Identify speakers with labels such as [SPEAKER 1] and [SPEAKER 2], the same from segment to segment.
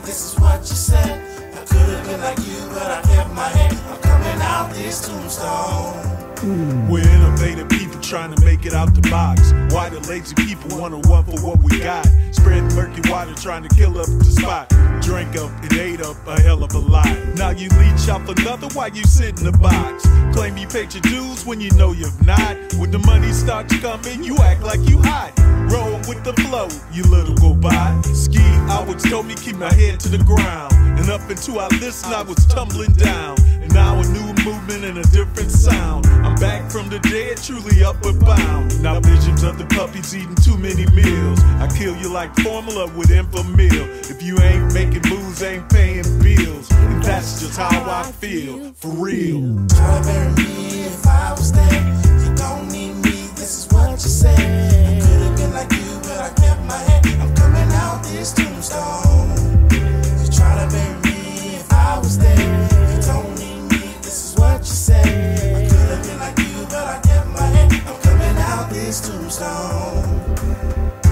[SPEAKER 1] this is what you said. I could have been like you, but I kept my head. I'm coming out this tombstone.
[SPEAKER 2] We're innovative people trying to make it out the box. Why the lazy people wanna run for what we got? Spread murky water trying to kill up the spot. Drink up and ate up a hell of a lot. Now you leech off another while you sit in the box. Claim you paid your dues when you know you've not. When the money starts coming, you act like you hot. Roll with the flow, you little go by. Ski always told me keep my head to the ground. And up into our listen I was tumbling down. And now a new movement and a different sound. I'm back from the dead, truly upward bound. Now visions of the puppies eating too many meals. I kill you like formula with Infamil. If you ain't making moves, ain't paying bills. And that's just how I feel, for real.
[SPEAKER 1] Try to bury me if I was there. You don't need me, this is what you said. I could have been like you, but I kept my head. I'm coming out this tombstone. You try to bury me if I was there. You don't need me, this is what you said. I could have been like you, but I kept my head. I'm coming out this tombstone.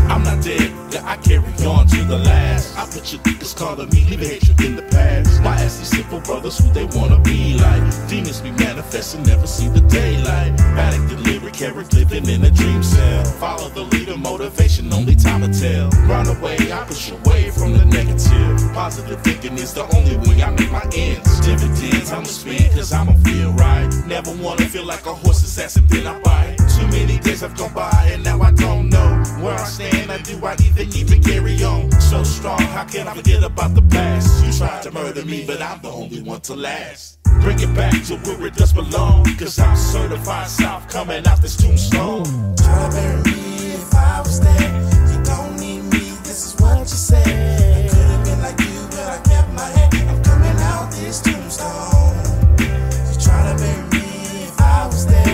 [SPEAKER 3] I'm not dead, yeah, I carry on to the last. I put your niggas calling me, leaving hatred in the past. My ass these simple brothers who they wanna be like. Demons be manifesting, never see the daylight. Manic delirious, carrot living in a dream cell. Follow the leader, motivation, only time to tell. Run away, I push away from the negative. Positive thinking is the only way I make my ends. Dividends, I'ma spend cause I'ma feel right. Never wanna feel like a horse's ass and then I bite. Too many days have gone by and now I don't know where I stand, or do I even carry on? So strong, how can I forget about the past? You tried to murder me, but I'm the only one to last. Bring it back to where it does belong, cause I'm certified south coming out this tombstone.
[SPEAKER 1] Try to bury me if I was there. You don't need me, this is what you said. I could have been like you, but I kept my head. I'm coming out this tombstone. You try to bury me if I was there.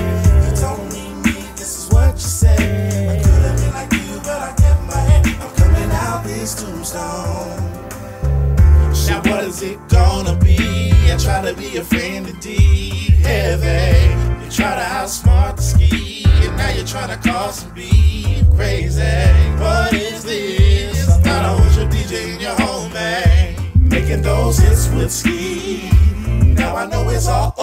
[SPEAKER 1] You don't need me, this is what you said. I could have been like you, but I kept my head. I'm coming out this tombstone. Now what is it gonna be? I try to be a friend indeed, heavy. You try to outsmart the ski, and now you're trying to cause some beef, crazy. What is this? I thought I was your DJ and your homie, making those hits with ski. Now I know it's all